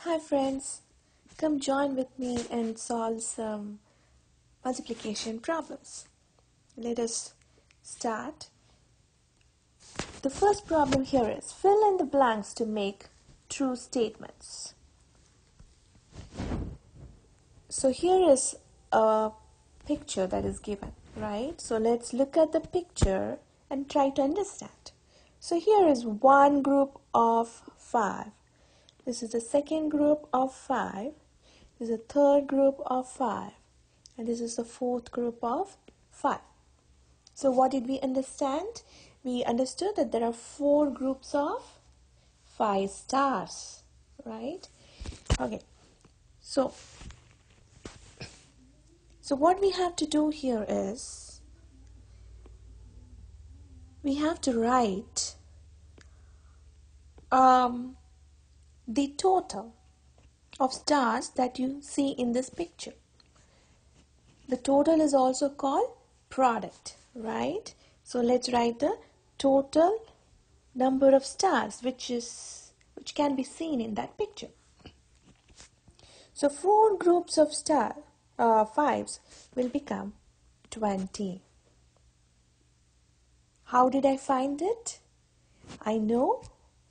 Hi friends, come join with me and solve some multiplication problems. Let us start. The first problem here is fill in the blanks to make true statements. So here is a picture that is given, right? So let's look at the picture and try to understand. So here is one group of 5. This is the second group of 5. This is the third group of 5. And this is the fourth group of 5. So what did we understand? We understood that there are 4 groups of 5 stars, right? Okay. So what we have to do here is we have to write the total of stars that you see in this picture. The total is also called product, right? So let's write the total number of stars which can be seen in that picture. So 4 groups of fives will become 20. How did I find it? I know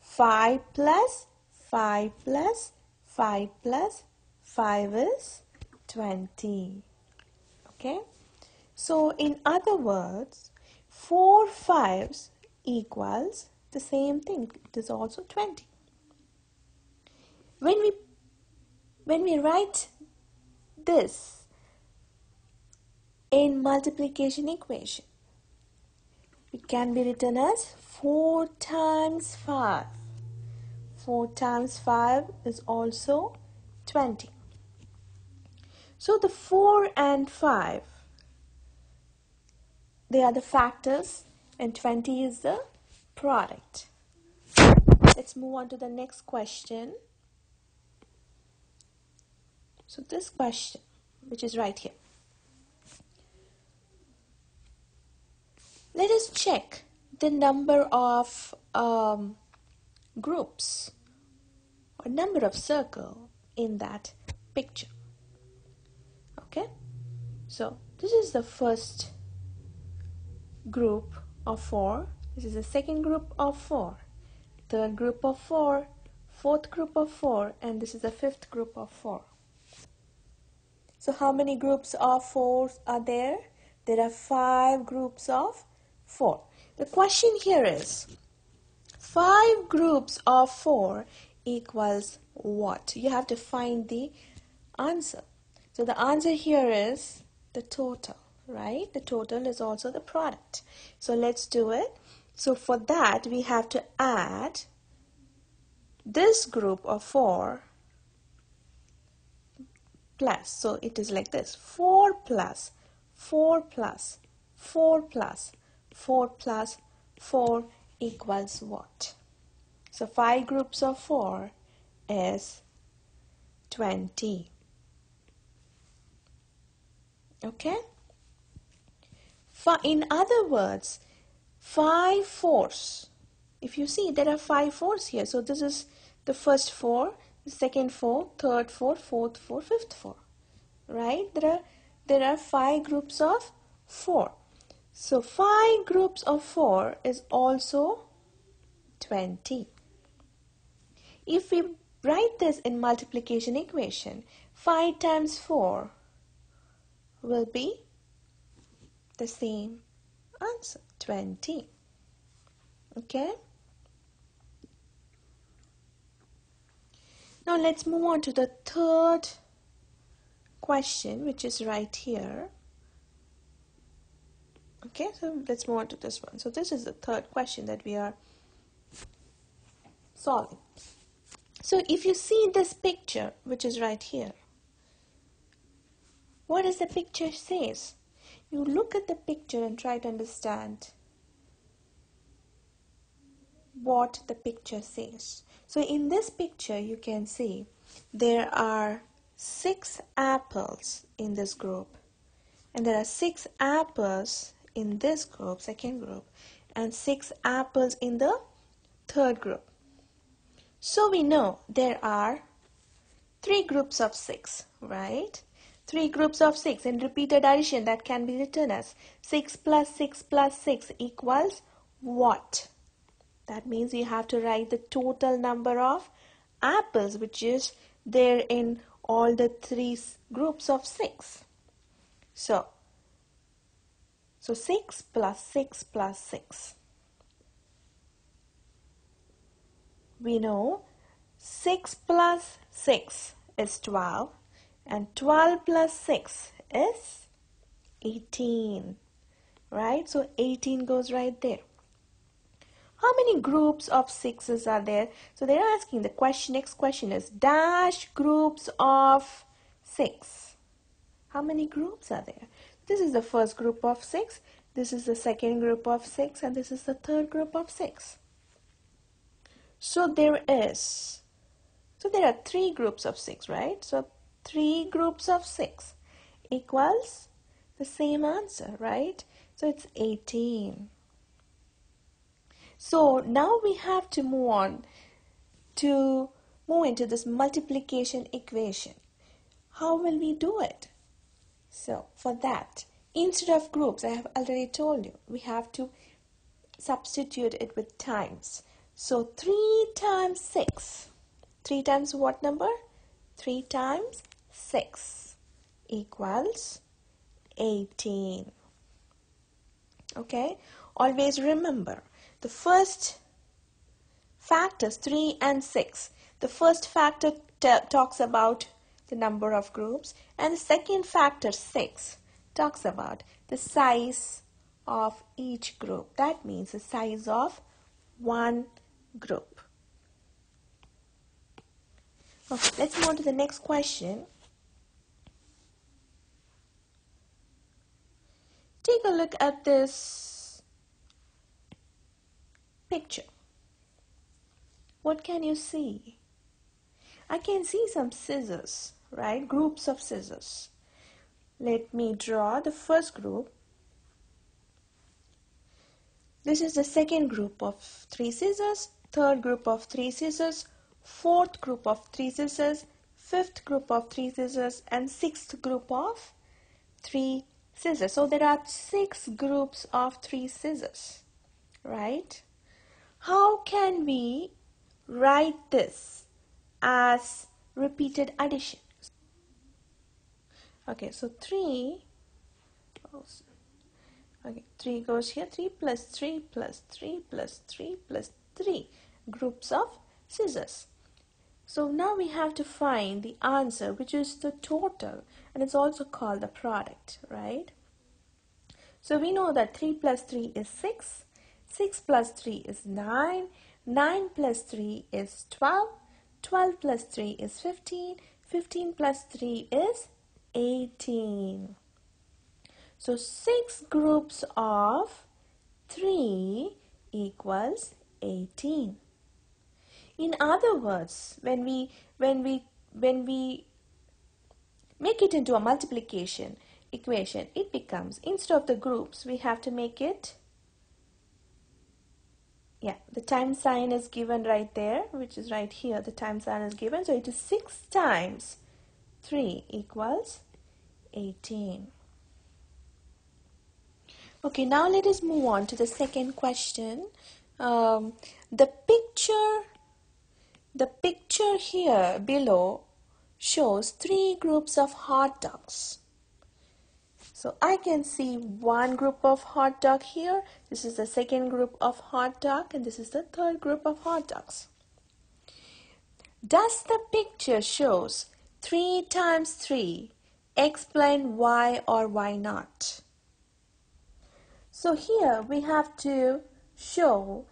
5 plus 5 plus 5 plus 5 is 20. Okay? So in other words, 4 fives equals the same thing. It is also 20. When we write this in multiplication equation, it can be written as 4 times 5. 4 times 5 is also 20. So the 4 and 5, they are the factors and 20 is the product. Let's move on to the next question. So this question, which is right here. Let us check the number of groups or number of circles in that picture. Okay, so this is the first group of 4. This is the second group of 4, third group of 4, fourth group of 4, and this is the fifth group of 4. So how many groups of 4s are there? There are 5 groups of 4. The question here is 5 groups of 4 equals what? You have to find the answer. So the answer here is the total, right? The total is also the product. So let's do it. So for that we have to add this group of 4 plus. So it is like this: 4 plus 4 plus 4 plus 4 plus 4 equals what? So 5 groups of 4 is 20. Okay? In other words, 5 fours. If you see, there are 5 fours here. So this is the first 4, the second 4, third 4, fourth 4, fifth 4. Right? There are 5 groups of 4. So 5 groups of 4 is also 20. If we write this in multiplication equation, 5 times 4 will be the same answer, 20. Okay? Now let's move on to the third question, which is right here. Okay, so let's move on to this one. So this is the third question that we are solving. So if you see this picture, which is right here, what does the picture says? You look at the picture and try to understand what the picture says. So in this picture you can see there are 6 apples in this group, and there are 6 apples in this group, second group, and 6 apples in the third group. So we know there are three groups of 6, right? Three groups of 6 in repeated addition that can be written as 6 plus 6 plus 6 equals what? That means you have to write the total number of apples which is there in all the three groups of 6. So 6 plus 6 plus 6. We know 6 plus 6 is 12 and 12 plus 6 is 18, right? So 18 goes right there. How many groups of 6s are there? So they're asking the question, next question is dash groups of 6. How many groups are there? This is the first group of 6, this is the second group of 6, and this is the third group of 6. So there are three groups of 6, right? So 3 groups of 6 equals the same answer, right? So it's 18. So now we have to move into this multiplication equation. How will we do it? So for that, instead of groups, I have already told you, we have to substitute it with times. So 3 times 6. 3 times what number? 3 times 6 equals 18. Okay? Always remember, the first factors 3 and 6. The first factor talks about the number of groups, and the second factor 6 talks about the size of each group. That means the size of one group. Okay, let's move on to the next question. Take a look at this picture. What can you see? I can see some scissors, right? Groups of scissors. Let me draw the first group. This is the second group of 3 scissors, third group of 3 scissors, fourth group of 3 scissors, fifth group of 3 scissors, and sixth group of 3 scissors. So there are 6 groups of 3 scissors, right? How can we write this as repeated addition? Okay, so 3 goes here, 3 plus 3 plus 3 plus 3 plus 3 groups of scissors. So now we have to find the answer, which is the total, and it's also called the product, right? So we know that 3 plus 3 is 6, 6 plus 3 is 9, 9 plus 3 is 12, 12 plus 3 is 15, 15 plus 3 is 18. So 6 groups of 3 equals 18. In other words, when we make it into a multiplication equation, it becomes, instead of the groups, we have to make it, the times sign is given right there, which is right here, the times sign is given. So it is 6 times 3 equals 18. Okay, now let us move on to the second question. The picture here below shows 3 groups of hot dogs. So I can see one group of hot dog here. This is the second group of hot dog, and this is the third group of hot dogs. Does the picture shows 3 times 3? Explain why or why not. So here we have to show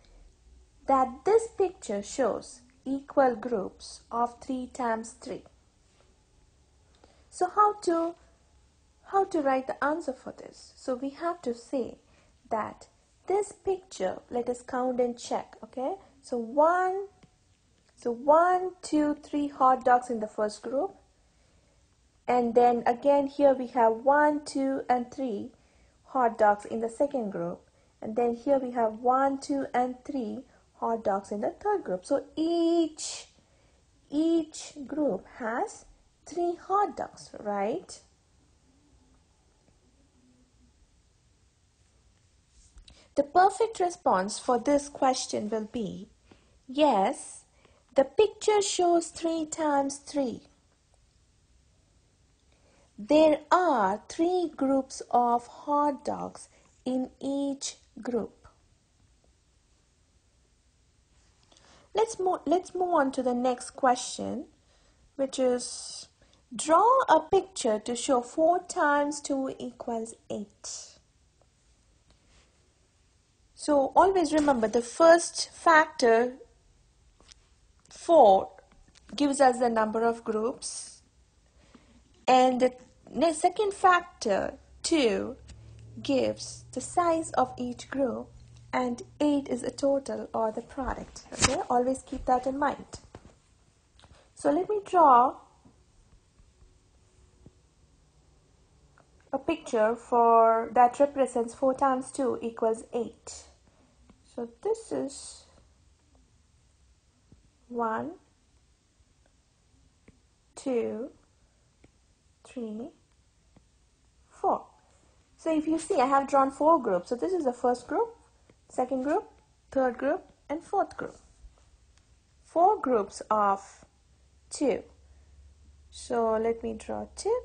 that this picture shows equal groups of 3 times 3. So how to write the answer for this? So we have to say that this picture, let us count and check, okay? So 1, 2, 3 hot dogs in the first group. And then again here we have 1, 2, and 3 hot dogs in the second group. And then here we have 1, 2, and 3 hot dogs in the third group. So each group group has 3 hot dogs, right? The perfect response for this question will be, yes, the picture shows 3 times 3. There are 3 groups of hot dogs in each group. Let's move on to the next question, which is, draw a picture to show 4 times 2 equals 8. So always remember, the first factor 4 gives us the number of groups, and the second factor 2 gives the size of each group, and 8 is a total or the product. Okay, always keep that in mind. So let me draw a picture for that represents 4 times 2 equals 8. So this is 1, 2, 3, 4. So if you see, I have drawn 4 groups. So this is the first group, second group, third group, and fourth group. 4 groups of 2. So let me draw 2.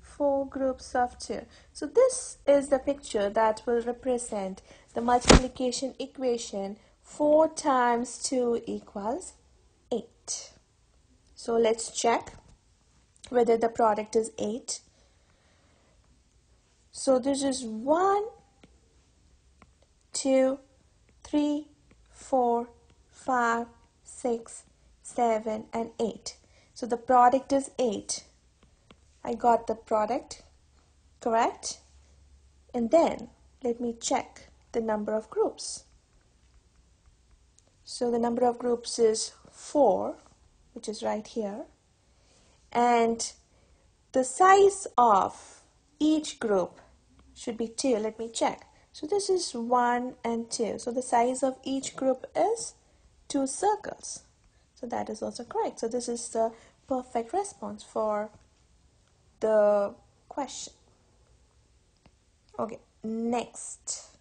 4 groups of 2. So this is the picture that will represent the multiplication equation 4 times 2 equals 8. So let's check whether the product is 8. So this is 1, 2, 3, 4, 5, 6, 7, and 8. So the product is 8. I got the product correct. And then let me check the number of groups. So the number of groups is 4, which is right here. And the size of each group should be 2. Let me check. So this is 1 and 2. So the size of each group is 2 circles. So that is also correct. So this is the perfect response for the question. Okay, next.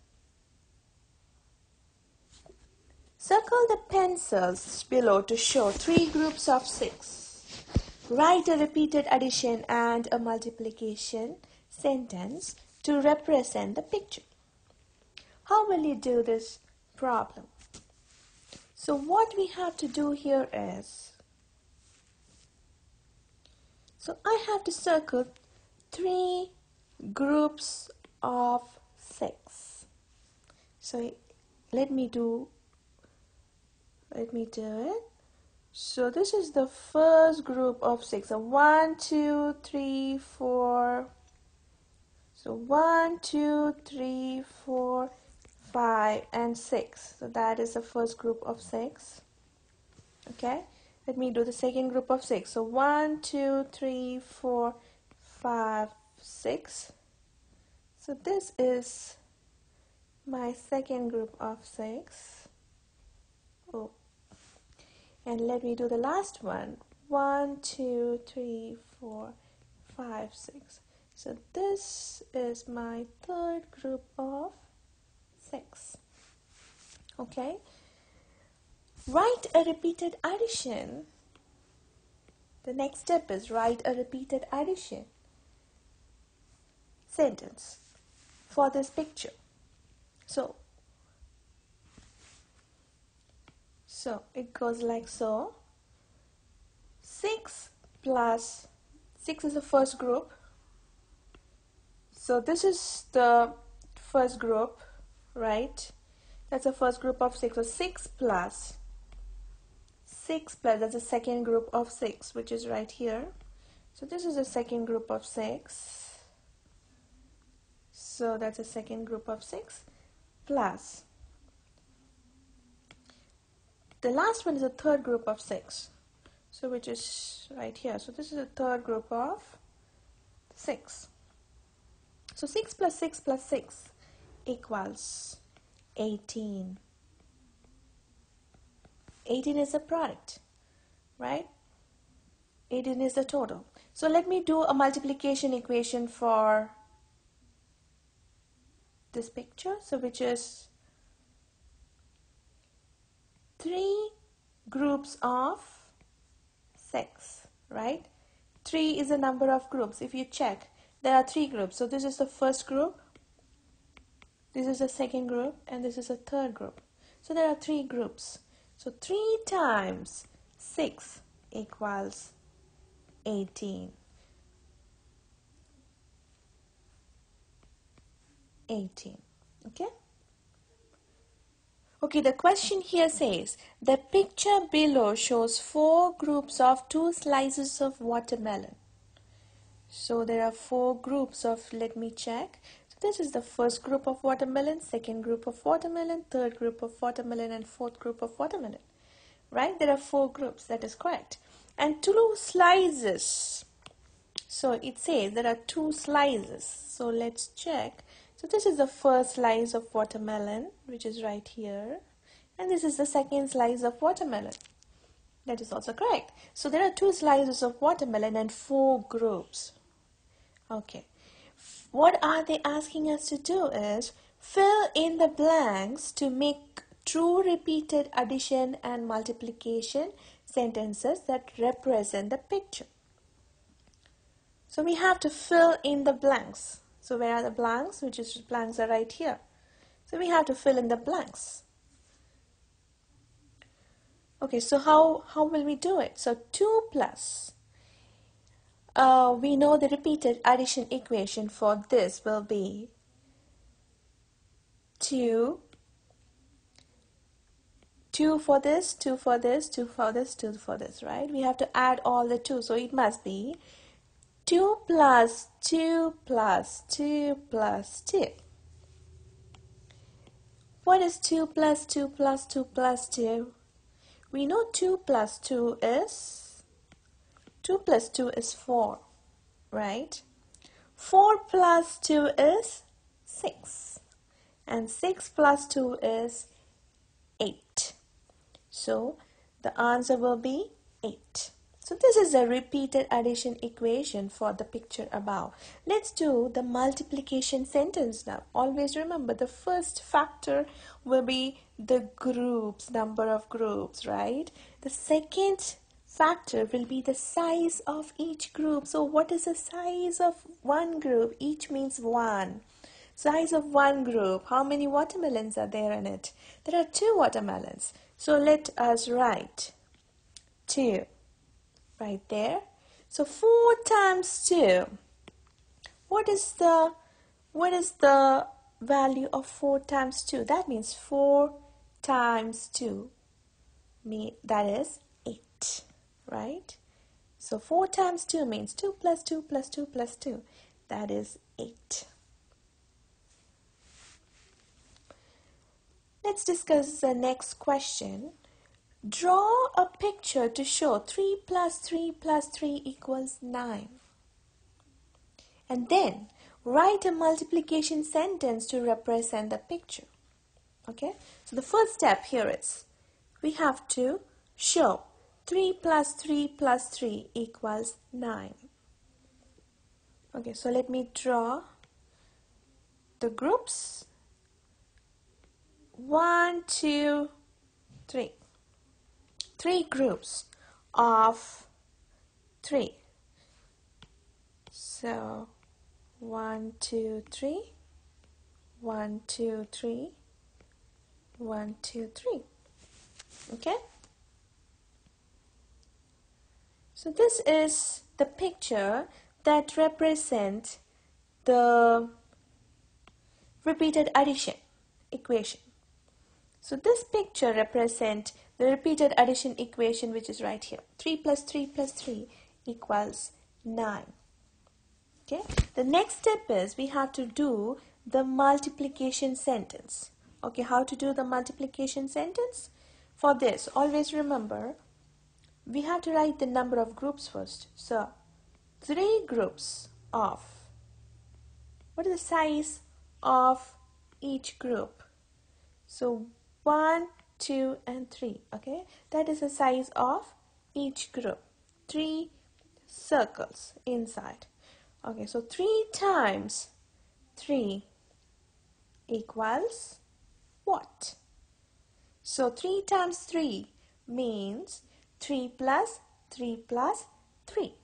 Circle the pencils below to show 3 groups of 6. Write a repeated addition and a multiplication sentence to represent the picture. How will you do this problem? So what we have to do here is, so I have to circle 3 groups of 6. So let me do it. So this is the first group of 6. So 1, 2, 3, 4. So 1, 2, 3, 4, 5, and 6. So that is the first group of 6. Okay. Let me do the second group of 6. So 1, 2, 3, 4, 5, 6. So this is my second group of 6. Oh. And let me do the last one. 1, 2, 3, 4, 5, 6. So this is my third group of 6. Okay. Write a repeated addition. The next step is write a repeated addition sentence for this picture. So it goes like so. 6 plus 6 is the first group. So this is the first group, right? That's the first group of 6. So 6 plus, that's the second group of 6, which is right here. So this is the second group of 6. So that's a second group of 6 plus the last one is a third group of 6. So which is right here. So this is a third group of 6. So 6 plus 6 plus 6 equals 18. 18 is the product, right? 18 is the total. So let me do a multiplication equation for this picture. So which is 3 groups of 6, right? 3 is the number of groups. If you check, there are 3 groups. So this is the first group, this is the second group, and this is the third group. So there are 3 groups. So 3 times 6 equals 18. 18. Okay? Okay, the question here says, the picture below shows 4 groups of 2 slices of watermelon. So there are 4 groups of, let me check. So this is the first group of watermelon, second group of watermelon, third group of watermelon, and fourth group of watermelon. Right? There are 4 groups, that is correct. And 2 slices. So it says there are 2 slices. So let's check. So this is the first slice of watermelon, which is right here. And this is the second slice of watermelon. That is also correct. So there are 2 slices of watermelon and 4 groups. Okay. What are they asking us to do is fill in the blanks to make true repeated addition and multiplication sentences that represent the picture. So we have to fill in the blanks. So where are the blanks? Which is blanks are right here. So we have to fill in the blanks. Okay, so how will we do it? So 2 plus, we know the repeated addition equation for this will be 2 for this, 2 for this, 2 for this, 2 for this, right? We have to add all the 2, so it must be 2 plus 2 plus 2 plus 2. What is 2 plus 2 plus 2 plus 2? We know 2 plus 2 is 4, right? 4 plus 2 is 6, and 6 plus 2 is 8. So the answer will be 8. So this is a repeated addition equation for the picture above. Let's do the multiplication sentence now. Always remember, the first factor will be the groups, number of groups, right? The second factor will be the size of each group. So what is the size of one group? Each means 1. Size of one group. How many watermelons are there in it? There are 2 watermelons. So let us write 2 right there. So 4 times 2. What is the value of 4 times 2? That means 4 times 2. That is 8, right? So 4 times 2 means 2 plus 2 plus 2 plus 2. That is 8. Let's discuss the next question. Draw a picture to show 3 plus 3 plus 3 equals 9. And then write a multiplication sentence to represent the picture. Okay, so the first step here is we have to show 3 plus 3 plus 3 equals 9. Okay, so let me draw the groups. 1, 2, 3. 3 groups of 3. So 1, 2, 3, 1, 2, 3, 1, 2, 3. Okay? So this is the picture that represents the repeated addition equation. So this picture represents the repeated addition equation, which is right here. 3 plus 3 plus 3 equals 9. Okay. The next step is we have to do the multiplication sentence. Okay, how to do the multiplication sentence? For this, always remember, we have to write the number of groups first. So 3 groups of, what is the size of each group? So 1, 2, and 3. Okay, that is the size of each group. 3 circles inside. Okay, so 3 times 3 equals what? So 3 times 3 means 3 plus 3 plus 3,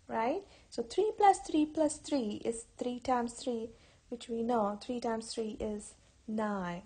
right? So 3 plus 3 plus 3 is 3 times 3, which we know 3 times 3 is 9.